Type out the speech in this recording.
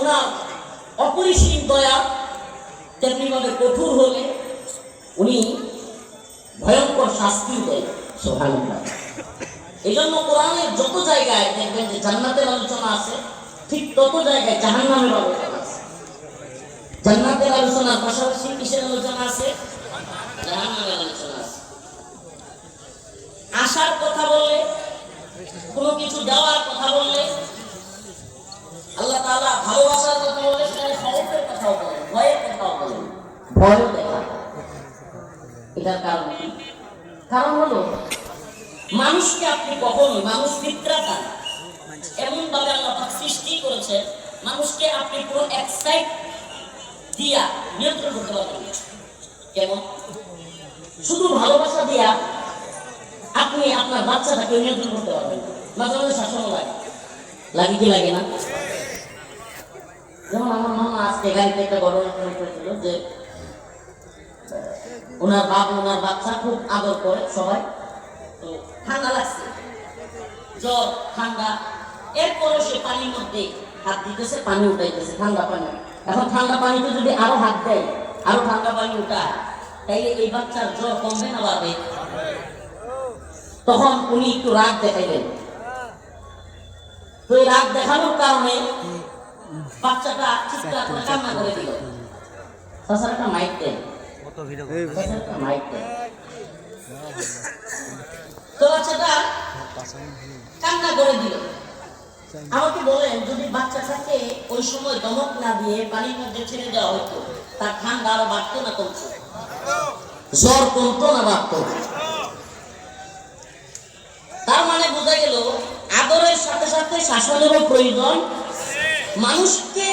ওনার অপরিসীম দয়া তেমনিভাবে কঠোর হলে উনি ভয়ঙ্কর শাস্তি দেয়। সুবহানাল্লাহ। এই জন্য কোরআনের যত জায়গায় দেখবেন যে জান্নাতের আলোচনা আছে, ঠিক তত জায়গায় জাহান্নামের আলোচনা আছে। জান্নাতের আলোচনার পাশাপাশি কিসের আলোচনা আছে? জাহান্নামের আলোচনা আছে। আশার কথা বললে, কোনো কিছু দেওয়ার কথা বললে, আল্লাহ তাআলা ভালোবাসার কথা বললে সেখানে খবরের কথাও বলেন, ভয়ের কথাও বলেন, ভয়ও দেখা। এটার কারণ কি? কারণ হলো মানুষকে আপনি কখনোই, মানুষ ফিতরাতান এমন ভাবে আল্লাহ পাক সৃষ্টি করেছে, মানুষকে আপনি পুরো এক সাইড দিয়া নিয়ন্ত্রণ করতে পারবেন। কেমন? শুধু ভালোবাসা দিয়া আপনি আপনার বাচ্চাটাকে নিয়ন্ত্রণ করতে পারবেন। মাঝে মাঝে শাসনও লাগে, লাগে কি লাগে না? যেমন আমার মামা আজকে গাড়িতে একটা ঘটনা করেছিল যে ওনার বাবা ওনার বাচ্চা খুব আদর করে সবাই, তো ঠান্ডা লাগছে, জ্বর ঠান্ডা, এরপরে সে পানির মধ্যে হাত দিতেছে, পানি উঠাইতেছে, ঠান্ডা পানি। এখন ঠান্ডা পানিতে যদি আরো হাত দেয়, আরো ঠান্ডা পানি উঠায়, তাইলে এই বাচ্চার জ্বর কমবে না বাড়বে? তখন উনি একটু রাগ দেখাইলেন। তো এই রাগ দেখানোর কারণে বাচ্চাটা চিৎকার করে কান্না করে দিল। তাছাড়া একটা মাইক দেয়, মাইক দেয়। তো বাচ্চাটা কান্না করে দিল। আমাকে বলেন, যদি বাচ্চাটাকে ওই সময় দমক না দিয়ে পানির মধ্যে ছেড়ে দেওয়া হতো, তার ঠান্ডা আরো বাড়তো না কমতো? জ্বর কমতো না বাড়তো? তার মানে বোঝা গেল আদরের সাথে সাথে শাসনেরও প্রয়োজন। মানুষকে